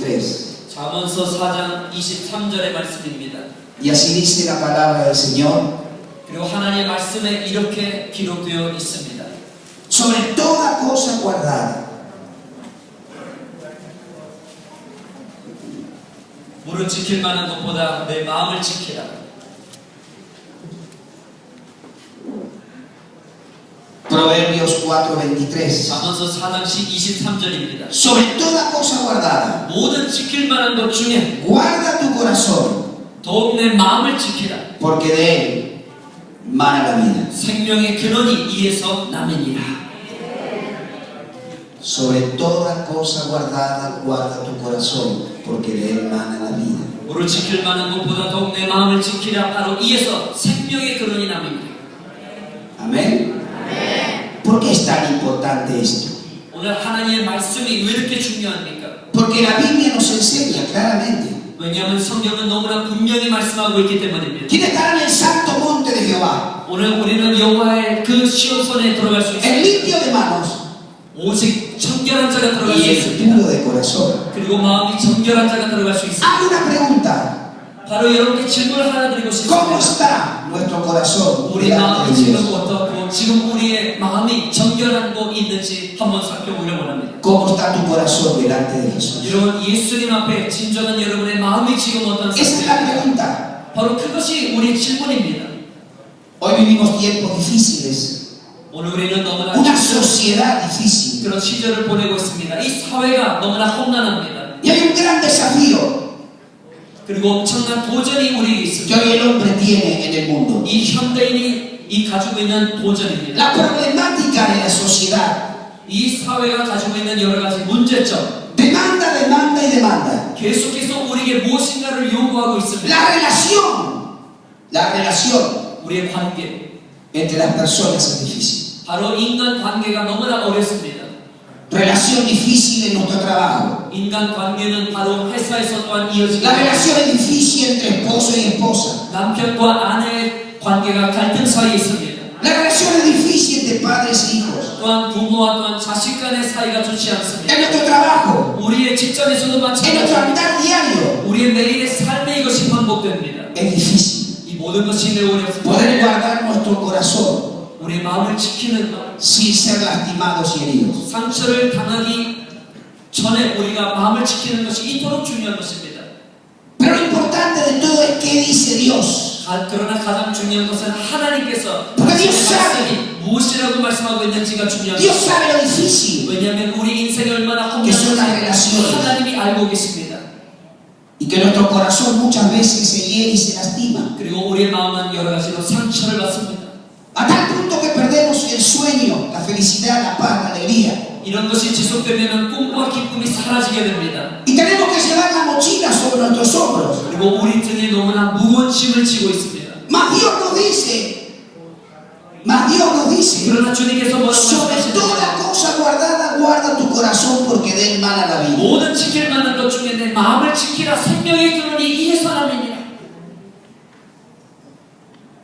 23. 잠언서 4장 23절의 말씀입니다. Y así dice la palabra del Señor. 그리고 하나님의 말씀에 이렇게 기록되어 있습니다. Sobre toda cosa guardada. 물을 지킬 만한 것보다 내 마음을 지키라. Proverbios 4:23. 잠언서 4장 23절입니다. Sobre toda cosa guardada. 모든 지킬 만한 것 중에 Guarda tu corazón, 더욱 내 마음을 지키라. porque de él mana la vida. 생명의 근원이 이에서 남으니라. Sobre toda cosa guardada, guarda tu corazón, porque de él mana la vida. 물을 지킬 만한 것보다 더욱 내 마음을 지키라. 바로 이에서 생명의 근원이 남습니다. Amén. ¿Por qué es tan importante esto? 오늘 하나님의 말씀이 왜 이렇게 중요합니까? Porque la Biblia nos enseña claramente. 왜냐하면 성경은 너무나 분명히 말씀하고 있기 때문입니다. ¿Quién estará en el santo monte de Jehová? 오늘 우리는 여호와의 그 시온손에 들어갈 수 El 있습니다. limpio de manos 오직 정결한 자가 들어갈 수 y el 있습니다. puro de corazón. 그리고 마음이 정결한 자가 들어갈 수 있습니다. Hago una pregunta. 바로 여러분께 질문을 하나 드리고 ¿Cómo 싶습니다. está nuestro corazón 우리 delante 마음이 de 지금 Dios? 어떻고 지금 우리의 마음이 정결한 거 있는지 한번 살펴보려고 합니다. ¿Cómo está tu corazón delante de Jesús? 여러분 예수님 앞에 진정한 여러분의 마음이 지금 어떤 Esa es la 상태입니까? pregunta. 바로 그것이 우리의 질문입니다. Hoy vivimos tiempos difíciles, 오늘 우리는 너무나 una sociedad difícil. 그런 시절을 보내고 있습니다. 이 사회가 너무나 험난합니다. Y hay un gran desafío 그리고 엄청난 도전이 우리에게 que 있습니다. hoy el hombre tiene en el mundo. 이 현대인이 가지고 있는 도전입니다. La problemática de la sociedad 이 사회가 가지고 있는 여러 가지 문제점, demanda, demanda y demanda. 계속해서 우리에게 무엇인가를 요구하고 있습니다. La relación 우리의 관계, entre las personas es difícil. 바로 인간 관계가 너무나 어렵습니다. Relación difícil en nuestro trabajo. 인간 관계는 바로 회사에서 또한 이어지고 La relación es difícil entre esposo y esposa. 남편과 아내의 관계가 갈등 사이에 있습니다. La relación es difícil entre padres e hijos. 또한 부모와 또한 자식 간의 사이가 좋지 않습니다. En nuestro trabajo, 우리의 직장에서도 en nuestro 마찬가지입니다. andar diario, 우리의 매일의 삶에 이것이 반복됩니다. es difícil 이 모든 것이 매우 어렵습니다. poder guardar nuestro corazón 우리의 마음을 지키는 것, sin ser lastimados y heridos. 상처를 당하기 전에 우리가 마음을 지키는 것이 이토록 중요한 것입니다. Pero lo importante de todo es qué dice Dios. 그러나 가장 중요한 것은 하나님께서 Porque Dios 당신의 sabe. 말씀이 무엇이라고 말씀하고 있는지가 중요합니다. Dios sabe lo difícil 왜냐하면 우리 인생이 얼마나 que son las 험난한지 relaciones 하나님이 알고 계십니다. y que nuestro corazón muchas veces se hiere y se lastima. 그리고 우리의 마음은 여러 가지로 상처를 받습니다. A tal punto que perdemos el sueño, la felicidad, la paz, la alegría. 이런 것이 지속되면 꿈과 기쁨이 사라지게 됩니다. Y tenemos que llevar la mochila sobre nuestros hombros. 그리고 우리 등에 너무나 무거운 짐을 지고 있습니다. Mas Dios nos dice, 그러나 주님께서 뭐라고 sobre toda 말씀하시느냐? cosa guardada, guarda tu corazón porque de él mana la vida. 모든 지킬 만한 것 중에 내 마음을 지키라. 생명의 근원이 이에서 남으니라.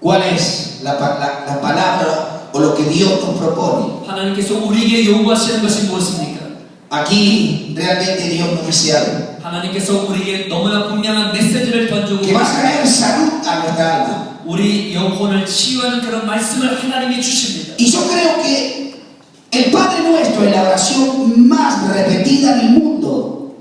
¿Cuál es la palabra o lo que Dios nos propone? 하나님께서 우리에게 요구하시는 것이 무엇입니까? Aquí realmente Dios nos dice algo 하나님께서 우리에게 너무나 분명한 메시지를 던지고 que va a traer salud a nuestra alma. 우리 영혼을 치유하는 그런 말씀을 하나님이 주십니다. Y yo creo que el Padre Nuestro es la oración más repetida en el mundo.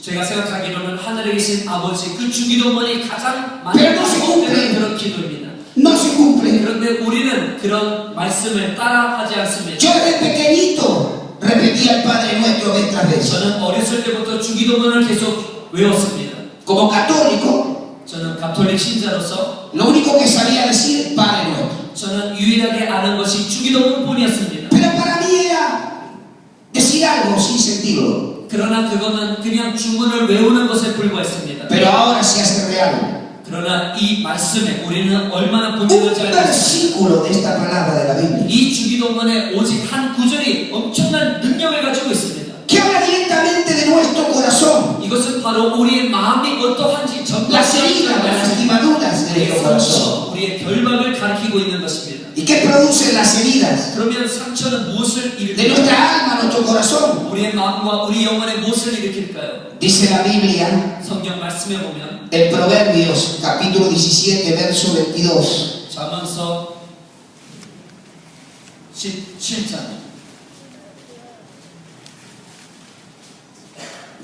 제가 생각하기로는 하늘에 계신 아버지 그 주기도문이 가장 많이 Pero no se cumple. 반복되는 그런 기도입니다. No se cumple. 그런데 우리는 그런 말씀을 따라하지 않습니다. Yo desde pequeñito repetía el Padre Nuestro vez tras vez. 저는 어렸을 때부터 주기도문을 계속 외웠습니다. Como católico, 저는 가톨릭 신자로서 lo único que sabía decir Padre Nuestro. 저는 유일하게 아는 것이 주기도문뿐이었습니다. Pero para mí era decir algo sin sentido. 그러나 그거는 그냥 주문을 외우는 것에 불과했습니다. Pero ahora se hace real. 그러나 이 말씀에 우리는 얼마나 Un 분명한지 알고 있습니다. versículo de esta palabra de la Biblia 이 주기도문에 오직 한 구절이 엄청난 능력을 가지고 있습니다. que habla directamente de nuestro corazón, 이것은 바로 우리의 마음이 어떠한지 las heridas, las lastimaduras de 우리의 nuestro corazón. 상처, 우리의 결박을 가리키고 있는 것입니다. Y qué producen las heridas? 그러면 상처는 무엇을 De 일으킬까요? nuestra alma, nuestro corazón. 우리의 마음과 우리 영혼에 무엇을 일으킬까요? Dice la Biblia 성경 말씀에 보면 en Proverbios capítulo 17 verso 22. 잠언서 17장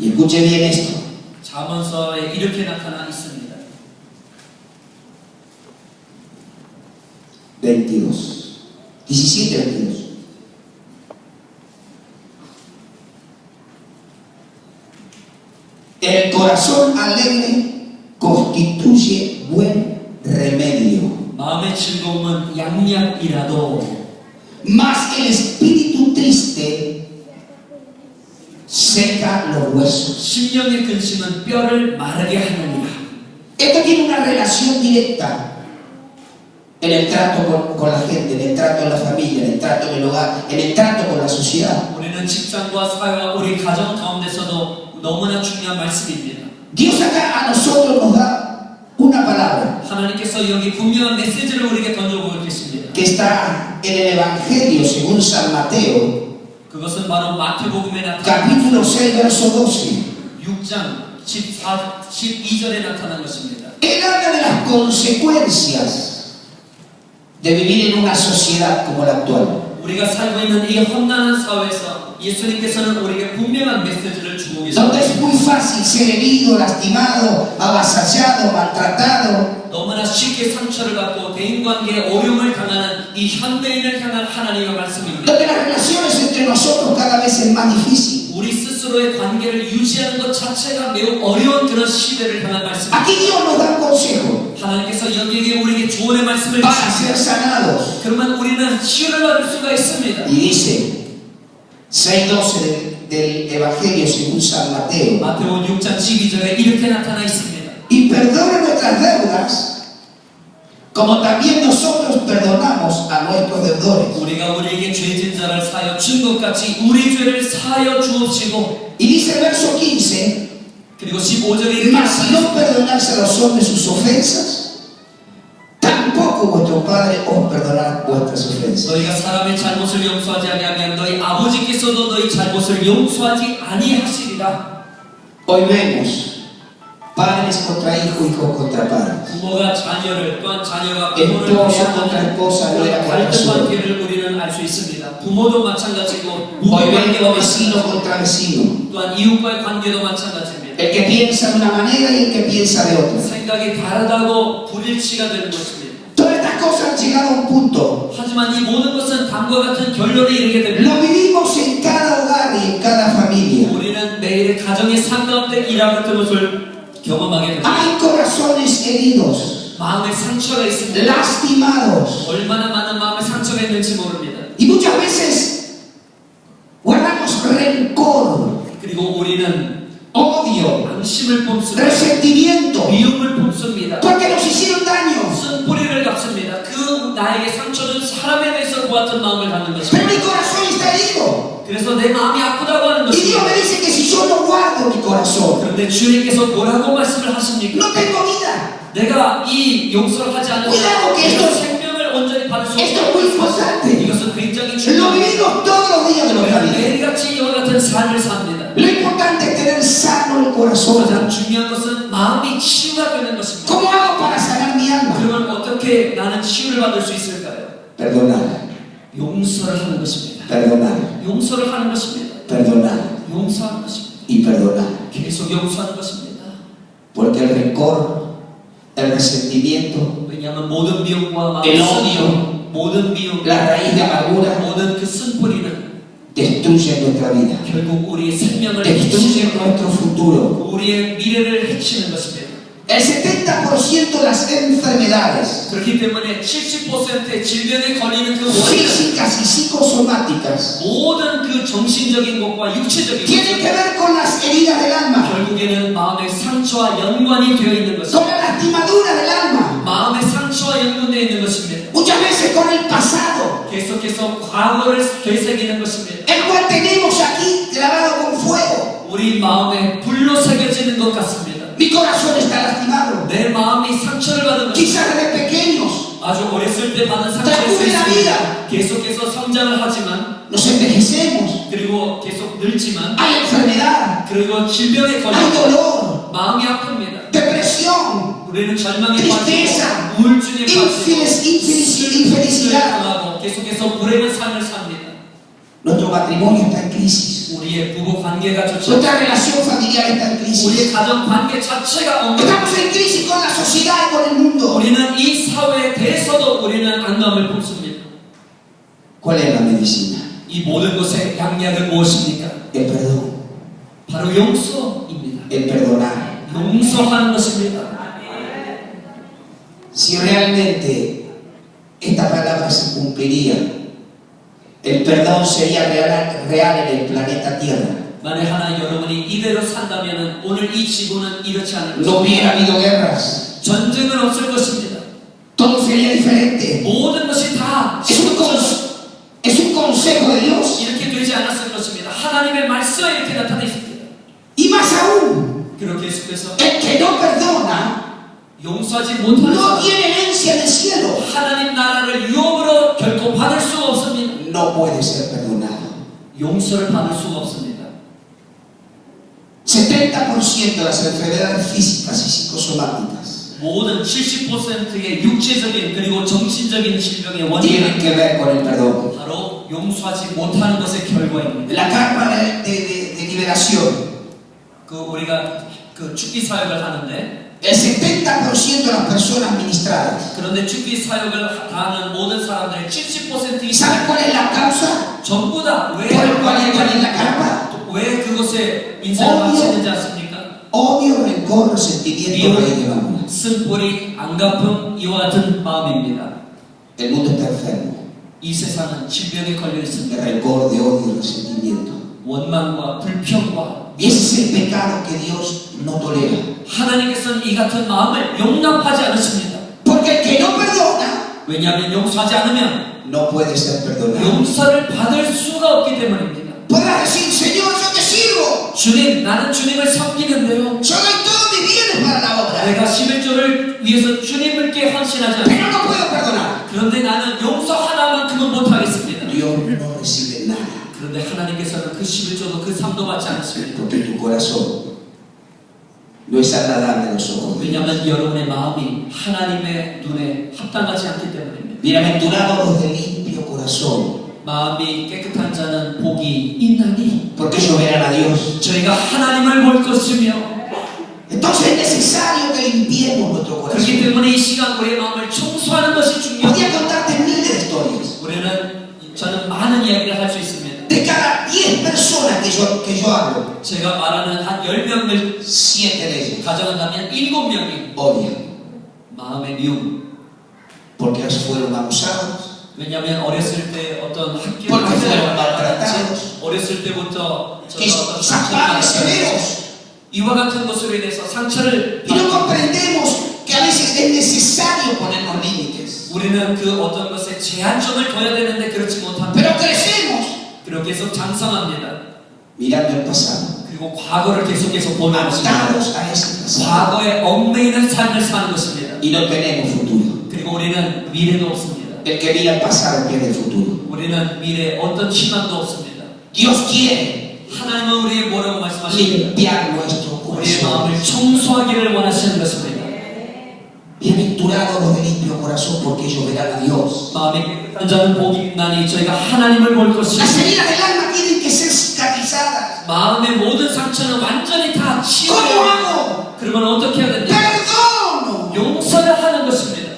Y escuche bien esto. 잠언서에 이렇게 나타나 있습니다. 22. 17, 22. El corazón alegre constituye buen remedio, 마음의 즐거움은 양약이라도 mas el espíritu triste seca los huesos. 심령의 근심은 뼈를 마르게 하느니라. Esto tiene una relación directa en el trato con la gente, en el trato en la familia, en el trato en el hogar, en el trato con la sociedad. 우리는 직장과 사회와 우리 가정 가운데서도 너무나 중요한 말씀입니다. Dios acá a nosotros nos da una palabra 하나님께서 여기 분명한 메시지를 우리에게 던져보고 계십니다. que está en el Evangelio según San Mateo, 그것은 바로 마태복음에 나타난 capítulo 6, verso 12. 6장 12절에 나타난 것입니다. Él habla de las consecuencias de vivir en una sociedad como la actual. 우리가 살고 있는 이 험난한 사회에서 예수님께서는 우리에게 분명한 메시지를 주고 Donde 계십니다. es muy fácil ser herido, lastimado, avasallado, maltratado. 너무나 쉽게 상처를 받고 대인관계에 어려움을 당하는 이 현대인을 향한 하나님의 말씀입니다. Donde las relaciones entre nosotros cada vez es más difícil. 우리 스스로의 관계를 유지하는 것 자체가 매우 어려운 그런 시대를 향한 말씀입니다. Aquí Dios nos da un consejo 하나님께서 여기에 우리에게 조언의 말씀을 para 주십니다. ser sanados. 그러면 우리는 치유를 받을 수가 있습니다. Y dice 6:12 del Evangelio según San Mateo. 마태복음 6장 12절에 이렇게 나타나 있습니다. Y perdona nuestras deudas como también nosotros perdonamos a nuestros deudores. 우리가 우리에게 죄진 자를 사하여 준 것 같이 우리 죄를 사하여 주옵시고. Y dice el verso 15, 그리고 15절에 이렇게 mas si 나타나 no perdonáis a los hombres sus ofensas, tampoco vuestro Padre os perdonará vuestras ofensas. 너희가 사람의 잘못을 용서하지 아니하면 너희 아버지께서도 너희 잘못을 용서하지 아니하시리라. Hoy vemos padres contra hijos, hijos contra padres. 부모가 자녀를 또한 자녀가 부모를 esposa contra esposa, 그런 nuera contra 갈등 suegra. 관계를 우리는 알 수 있습니다. 부모도 마찬가지고 부모 Hoy 관계도 vemos vecino 마찬가지고 contra vecino. 또한 이웃과의 관계도 마찬가지입니다. El que piensa de una manera y el que piensa de otra. 생각이 다르다고 불일치가 되는 것입니다. Todas estas cosas han llegado a un punto. 하지만 이 모든 것은 다음과 같은 결론에 이르게 됩니다. Lo vivimos en cada hogar y en cada familia. 우리는 매일의 가정의 삶 가운데 일하는 것을 경험하게 됩니다. Hay corazones heridos, 마음의 상처가 있습니다. lastimados. 얼마나 많은 마음의 상처가 있는지 모릅니다. Y muchas veces guardamos rencor, 그리고 우리는 odio, 앙심을 뿜습니다. resentimiento, 미움을 뿜습니다. porque nos hicieron daño. 쓴뿌리를 갚습니다. 그 나에게 상처 준 사람에 대해서 보았던 마음을 갖는 Pero 것입니다. mi corazón está herido. 그래서 내 마음이 아프다고 하는 Y Dios 것입니다. me dice que si yo no guardo mi corazón, 그런데 주님께서 뭐라고 말씀을 하십니까? no tengo vida. 내가 이 용서를 하지 않으면 Cuidado que 내가 esto- 생명을 온전히 받을 수 esto es muy importante. 이것은 굉장히 Lo 중요합니다. vivimos todos los días de nuestra vida. 매일같이 이와 같은 삶을 삽니다. Lo importante es tener sano el corazón. 가장 중요한 것은 마음이 치유가 되는 것입니다. ¿Cómo hago para sanar mi alma? 그러면 어떻게 나는 치유를 받을 수 있을까요? Perdonar, 용서를 하는 것입니다. perdonar, 용서를 하는 것입니다. perdonar 용서하는 것입니다. y perdonar. 계속 용서하는 것입니다. Porque el rencor, el resentimiento, 왜냐하면 모든 미움과 El 마음의 odio, 쓴 모든 미움, la raíz de amargura 모든 그 쓴뿌리는 destruyen nuestra vida, 결국 우리의 생명을 destruyen 해치는 nuestro futuro. 우리의 미래를 해치는 것입니다. El 70% de las enfermedades 그렇기 때문에 70%의 질병에 걸리는 그 원인은 físicas y psicosomáticas 모든 그 정신적인 것과 육체적인 tienen que 것, ver con las heridas del alma, 결국에는 마음의 상처와 연관이 되어 있는 con 것입니다. la lastimadura del alma, 마음의 상처와 연관되어 있는 것입니다. muchas veces con el pasado, 계속해서 과거를 되새기는 것입니다. el cual tenemos aquí grabado con fuego. 우리 마음에 불로 새겨지는 것 같습니다. Mi corazón está lastimado. 내 마음이 상처를 받은 것입니다. Quizás desde pequeños 아주 어렸을 때 받은 상처일 수 transcurre la 있습니다. vida, 계속해서 성장을 하지만 nos envejecemos, 그리고 계속 늙지만 hay enfermedad, 그리고 질병에 hay 걸려 dolor, 마음이 아픕니다. depresión, 우리는 절망에 tristeza, 빠지고 우울증에 빠지고 infelicidad. 당하고 계속해서 불행한 삶을 삽니다. Nuestro matrimonio está en crisis, 우리의 부부 관계가 좋지 nuestra relación familiar está en crisis. 우리의 가정 관계 자체가 엉망. Estamos en crisis con la sociedad y con el mundo. 우리는 이 사회에 대해서도 우리는 안감을 품습니다. ¿Cuál es la medicina? 이 모든 것의 양약은 무엇입니까? El perdón, 바로 용서입니다. el perdonar. 용서하는 것입니다. Si realmente esta palabra se cumpliría, el perdón sería real en el planeta Tierra. 만약 하나 여러분이 이대로 산다면 오늘 이 지구는 이렇지 않을 No hubiera 것입니다. habido guerras, 전쟁은 없을 것입니다. todo sería diferente. 모든 것이 다 Es un consejo de Dios. 이렇게 되지 않았을 것입니다. 하나님의 말씀이 이렇게 나타나 있습니다. Y más aún, 그리고 계속해서 el que no perdona 용서하지 못하는 no 사람 tiene herencia del cielo. 하나님 나라를 유업으로 결코 받을 수가 없습니다. No puede ser perdonado. 용서를 받을 수가 없습니다. 70% de las enfermedades físicas y psicosomáticas 모든 70%의 육체적인 그리고 정신적인 질병의 tienen 원인은 que ver con el perdón. 바로 용서하지 못하는 것의 결과입니다. La carpa de liberación, 그 우리가 그 축기 사역을 하는데 el 70% de las personas ministradas, 그런데 축기 사역을 하는 모든 사람들의 70% ¿saben 이상 cuál es la causa 전부 다 왜 por el cual entran en la carpa? 왜 그것에 인생을 바치는지 아십니까? Odio, rencor, resentimiento, raíz de amargura. 승뿌리, 안갚음 이와 같은 마음입니다. El mundo está enfermo 이 세상은 질병에 걸려 de 있습니다. rencor, de odio y resentimiento. 원망과 불평과 Y ese es el pecado que Dios no tolera. 하나님께서는 이 같은 마음을 용납하지 않으십니다. Porque el que no perdona 왜냐하면 용서하지 않으면 no puede ser perdonado. 용서를 받을 수가 없기 때문입니다. Podrás decir, Señor, yo te sirvo. 주님, 나는 주님을 섬기는데요. Yo doy todos mis bienes para la obra. 내가 11조를 위해서 주님께 헌신하지 Pero 않습니다. no puedo perdonar. 그런데 나는 용서 하나만큼은 못하겠습니다. Dios no recibe nada. 그런데 하나님께서는 그 11조도 그 3도 받지 않습니다. Porque tu corazón no es agradable a los ojos de Dios. 왜냐하면 여러분의 마음이 하나님의 눈에 합당하지 않기 때문입니다. Bienaventurados los de limpio corazón, 마음이 깨끗한 자는 복이 있나니 porque ellos verán a Dios. 저희가 하나님을 볼 것이며 Entonces es necesario que limpiemos nuestro 그렇기 corazón. 때문에 이 시간 우리의 마음을 청소하는 것이 중요합니다. Podría contarte miles de historias. 저는 많은 이야기를 할 수 있습니다. De cada 10 personas que yo hablo, 제가 말하는 한 10명을 7 de ellos 가져간다면 7명이 odian. 마음의 미움. Porque fueron abusados, 왜냐하면 어렸을 때 어떤 학교 porque fueron maltratados, 어렸을 때부터 quizás padres severos. 이와 같은 것으로 인해서 상처를 Y no comprendemos que a veces es necesario ponernos límites. 우리는 그 어떤 것에 제한점을 둬야 되는데 그렇지 못합니다. Pero crecemos 그리고 계속 장성합니다. mirando el pasado, 그리고 과거를 계속해서 보는 것입니다. atados a ese pasado. 과거에 얽매이는 삶을 사는 것입니다. Y no tenemos futuro. 그리고 우리는 미래도 없습니다. El que mira el pasado pierde el futuro. 우리는 미래에 어떤 희망도 없습니다. Dios quiere 하나님은 우리의 뭐라고 말씀하십니까? limpiar nuestro 우리의 corazón. 마음을 청소하기를 원하시는 것입니다. Bienaventurados los de limpio corazón, porque ellos verán a Dios. 마음이 깨끗한 자는 복이 있나니 저희가 하나님을 볼 Las 것입니다. heridas del alma tienen que ser cicatrizadas. 마음의 모든 상처는 완전히 다 ¿Cómo 치워야 hago? 그러면 어떻게 해야 됩니까? Perdono. 용서를 하는 것입니다.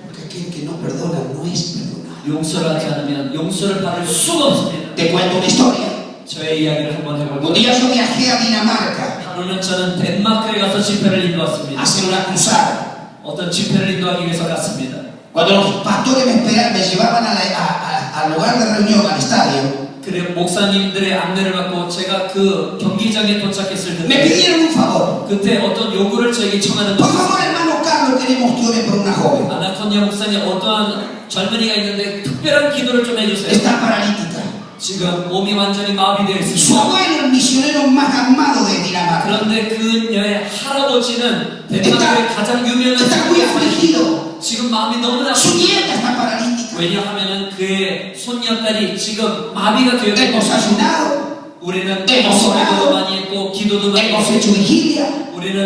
Porque aquel que no perdona no es perdonado. 용서를 하지 않으면 용서를 받을 수가 없습니다. Te cuento una historia. 저의 이야기를 한번 Un 해볼까요? día yo viajé a Dinamarca 하루는 저는 덴마크에 가서 집회를 a 인도했습니다. hacer una cruzada. 어떤 집회를 인도하기 위해서 갔습니다. Cuando los pastores me llevaban al lugar de reunión, al estadio, 그래 목사님들의 안내를 받고 제가 그 경기장에 도착했을 me 때 pidieron un favor. 그때 어떤 요구를 저에게 청하는 Por 것입니다. favor, hermano Carlos, queremos que ore por una joven. 아나콘야 목사님 어떠한 젊은이가 있는데 특별한 기도를 좀 해주세요. Está paralítica. 지금 몸이 완전히 마비되어 Su 있습니다. abuelo, el misionero más amado de Dinamarca, 그런데 그녀의 할아버지는 덴마크의 가장 유명한 está muy afligido. 지금 마음이 너무나 Su nieta está paralítica. 왜냐하면은 그의 손녀딸이 지금 마비가 되었기 Hemos 때문에 ayunado, 우리는 hemos 기도도 orado, 많이 했고 기도도 많이 hemos 했고 hecho vigilia,